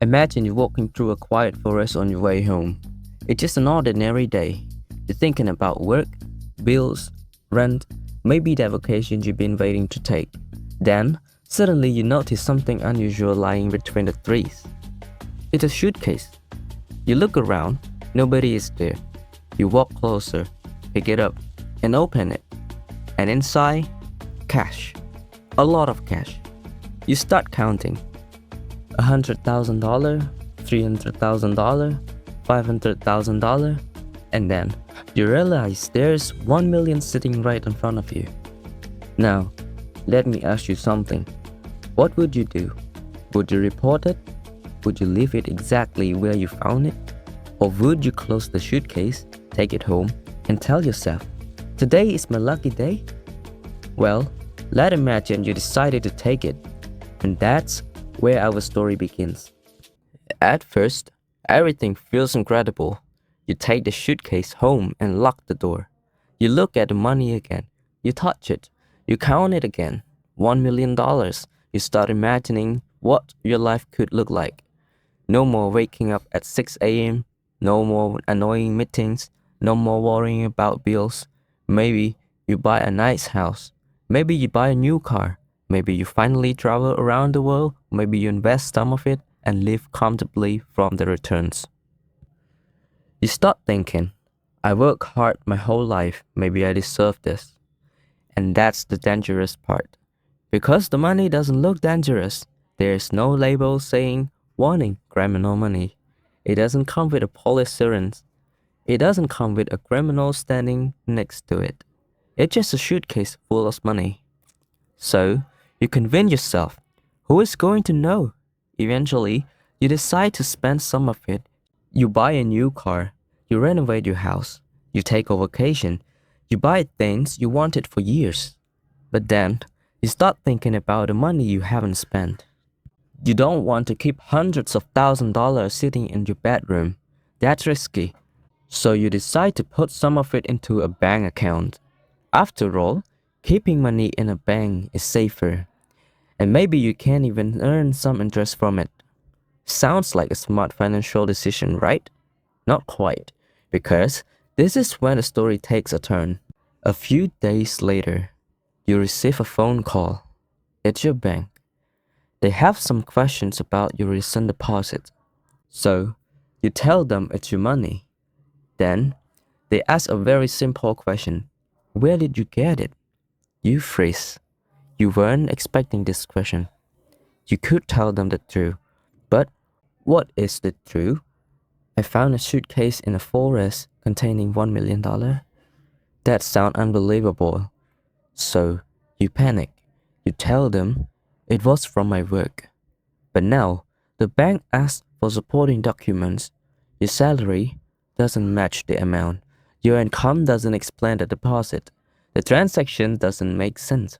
Imagine you're walking through a quiet forest on your way home. It's just an ordinary day. You're thinking about work, bills, rent, maybe the vacation you've been waiting to take. Then, suddenly you notice something unusual lying between the trees. It's a suitcase. You look around, nobody is there. You walk closer, pick it up, and open it. And inside, cash. A lot of cash. You start counting. $100,000, $300,000, $500,000, and then you realize there's 1 million sitting right in front of you. Now, let me ask you something. What would you do? Would you report it? Would you leave it exactly where you found it? Or would you close the suitcase, take it home, and tell yourself, today is my lucky day? Well, let's imagine you decided to take it, and that's where our story begins. At first, everything feels incredible. You take the suitcase home and lock the door. You look at the money again. You touch it. You count it again. $1 million. You start imagining what your life could look like. No more waking up at 6 a.m. No more annoying meetings. No more worrying about bills. Maybe you buy a nice house. Maybe you buy a new car. Maybe you finally travel around the world. Maybe you invest some of it and live comfortably from the returns. You start thinking, I work hard my whole life. Maybe I deserve this. And that's the dangerous part. Because the money doesn't look dangerous. There's no label saying, warning, criminal money. It doesn't come with a police sirens. It doesn't come with a criminal standing next to it. It's just a suitcase full of money. So, you convince yourself, who is going to know? Eventually, you decide to spend some of it. You buy a new car, you renovate your house, you take a vacation, you buy things you wanted for years. But then, you start thinking about the money you haven't spent. You don't want to keep hundreds of $1,000s sitting in your bedroom. That's risky. So you decide to put some of it into a bank account. After all, keeping money in a bank is safer. And maybe you can even earn some interest from it. Sounds like a smart financial decision, right? Not quite, because this is when the story takes a turn. A few days later, you receive a phone call. It's your bank. They have some questions about your recent deposit. So, you tell them it's your money. Then, they ask a very simple question. Where did you get it? You freeze. You weren't expecting this question. You could tell them the truth. But what is the truth? I found a suitcase in a forest containing $1 million. That sounds unbelievable. So, you panic. You tell them it was from my work. But now, the bank asks for supporting documents. Your salary doesn't match the amount. Your income doesn't explain the deposit. The transaction doesn't make sense.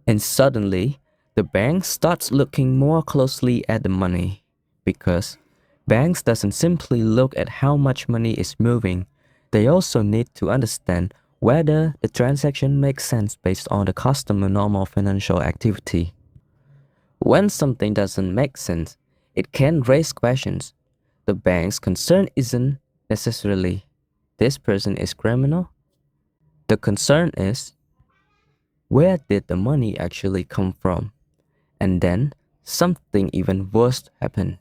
And suddenly, the bank starts looking more closely at the money. Because banks doesn't simply look at how much money is moving. They also need to understand whether the transaction makes sense based on the customer normal financial activity. When something doesn't make sense, it can raise questions. The bank's concern isn't necessarily, this person is criminal. The concern is, where did the money actually come from? And then, something even worse happened.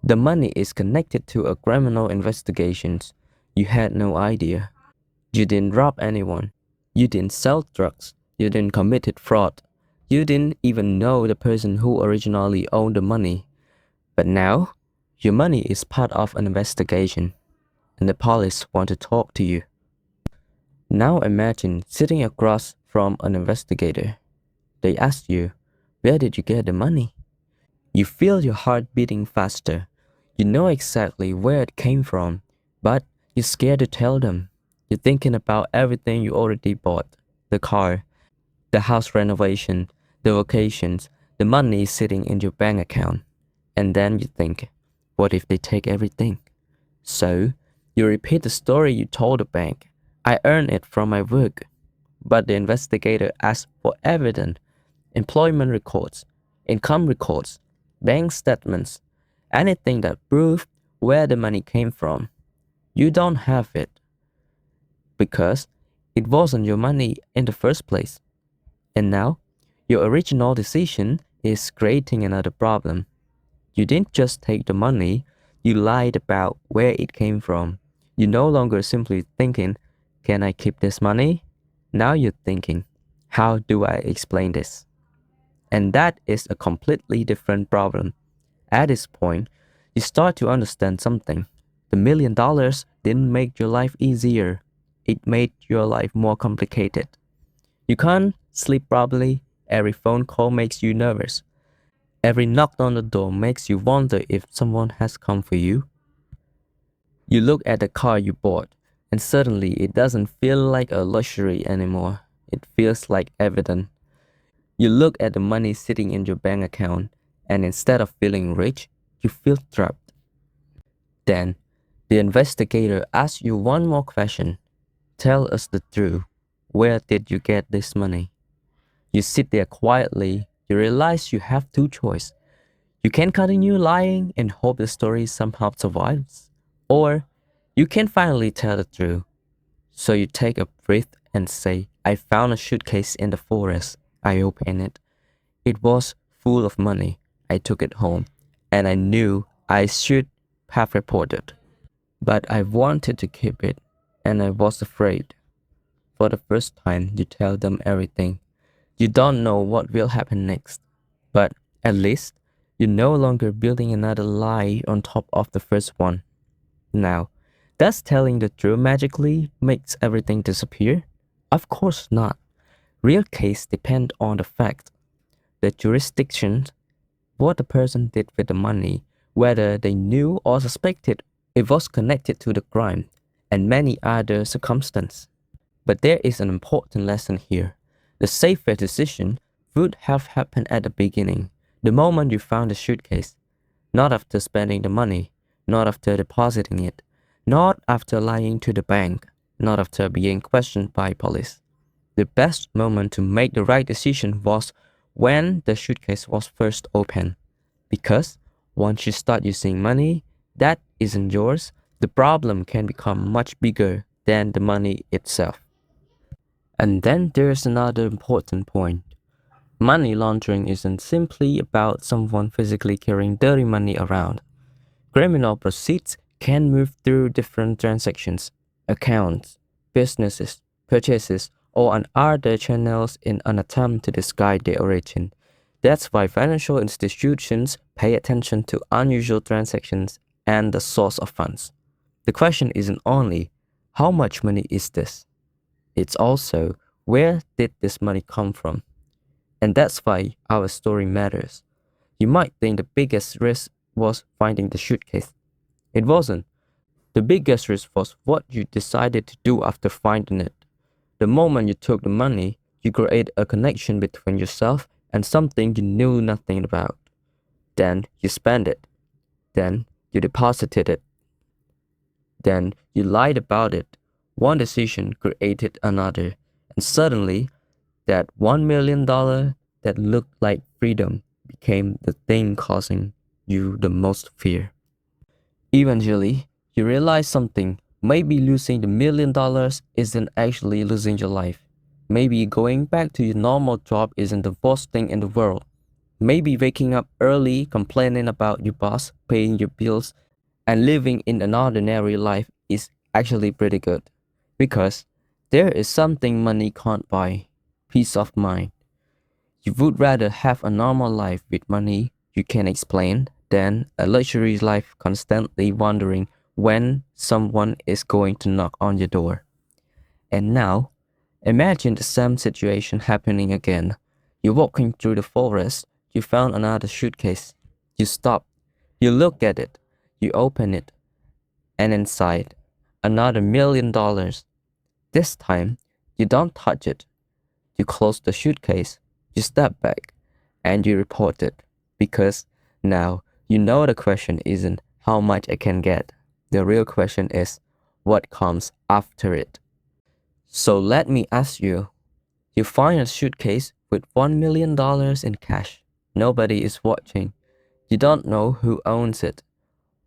The money is connected to a criminal investigation. You had no idea. You didn't rob anyone. You didn't sell drugs. You didn't commit fraud. You didn't even know the person who originally owned the money. But now, your money is part of an investigation, and the police want to talk to you. Now imagine sitting across from an investigator. They ask you, where did you get the money? You feel your heart beating faster. You know exactly where it came from, but you're scared to tell them. You're thinking about everything you already bought. The car, the house renovation, the vacations, the money sitting in your bank account. And then you think, what if they take everything? So, you repeat the story you told the bank. I earned it from my work. But the investigator asked for evidence, employment records, income records, bank statements, anything that proved where the money came from. You don't have it because it wasn't your money in the first place. And now, your original decision is creating another problem. You didn't just take the money, you lied about where it came from. You're no longer simply thinking, can I keep this money? Now you're thinking, how do I explain this? And that is a completely different problem. At this point, you start to understand something. The $1 million didn't make your life easier. It made your life more complicated. You can't sleep properly. Every phone call makes you nervous. Every knock on the door makes you wonder if someone has come for you. You look at the car you bought, and suddenly it doesn't feel like a luxury anymore. It feels like evidence. You look at the money sitting in your bank account, and instead of feeling rich, you feel trapped. Then, the investigator asks you one more question. Tell us the truth. Where did you get this money? You sit there quietly. You realize you have two choices. You can continue lying and hope the story somehow survives, or you can finally tell the truth. So you take a breath and say, I found a suitcase in the forest. I opened it. It was full of money. I took it home, and I knew I should have reported. But I wanted to keep it, and I was afraid. For the first time, you tell them everything. You don't know what will happen next, but at least you're no longer building another lie on top of the first one. Now, does telling the truth magically makes everything disappear? Of course not. Real case depend on the fact, the jurisdiction, what the person did with the money, whether they knew or suspected it was connected to the crime, and many other circumstances. But there is an important lesson here. The safer decision would have happened at the beginning, the moment you found the suitcase, not after spending the money, not after depositing it, not after lying to the bank, not after being questioned by police. The best moment to make the right decision was when the suitcase was first opened. Because once you start using money that isn't yours, the problem can become much bigger than the money itself. And then there's another important point. Money laundering isn't simply about someone physically carrying dirty money around. Criminal proceeds can move through different transactions, accounts, businesses, purchases, or on other channels in an attempt to disguise their origin. That's why financial institutions pay attention to unusual transactions and the source of funds. The question isn't only, how much money is this? It's also, where did this money come from? And that's why our story matters. You might think the biggest risk was finding the suitcase. It wasn't. The biggest risk was what you decided to do after finding it. The moment you took the money, you created a connection between yourself and something you knew nothing about. Then you spent it. Then you deposited it. Then you lied about it. One decision created another, and suddenly, that $1 million that looked like freedom became the thing causing you the most fear. Eventually, you realize something. Maybe losing the $1 million isn't actually losing your life. Maybe going back to your normal job isn't the worst thing in the world. Maybe waking up early, complaining about your boss, paying your bills, and living in an ordinary life is actually pretty good. Because there is something money can't buy, peace of mind. You would rather have a normal life with money you can explain than a luxury life constantly wondering when someone is going to knock on your door. And now, imagine the same situation happening again. You're walking through the forest, you found another suitcase. You stop, you look at it, you open it, and inside, another $1 million. This time, you don't touch it. You close the suitcase, you step back, and you report it. Because now you know the question isn't how much I can get. The real question is what comes after it. So let me ask you, you find a suitcase with $1 million in cash. Nobody is watching. You don't know who owns it.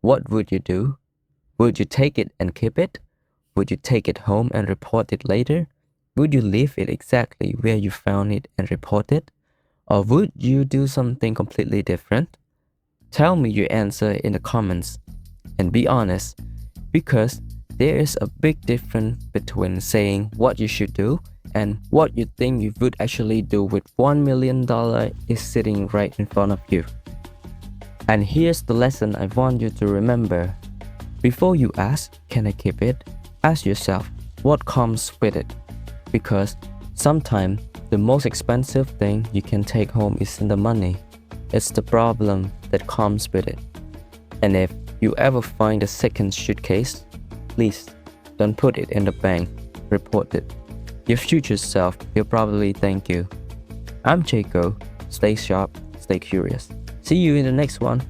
what would you do? Would you take it and keep it? Would you take it home and report it later? Would you leave it exactly where you found it and report it? Or would you do something completely different? Tell me your answer in the comments. And be honest, because there is a big difference between saying what you should do and what you think you would actually do with $1 million is sitting right in front of you. And here's the lesson I want you to remember. Before you ask, can I keep it? Ask yourself, what comes with it? Because sometimes the most expensive thing you can take home isn't the money. It's the problem that comes with it. And if you ever find a second suitcase, please don't put it in the bank. Report it. Your future self will probably thank you. I'm Jaco. Stay sharp, stay curious. See you in the next one.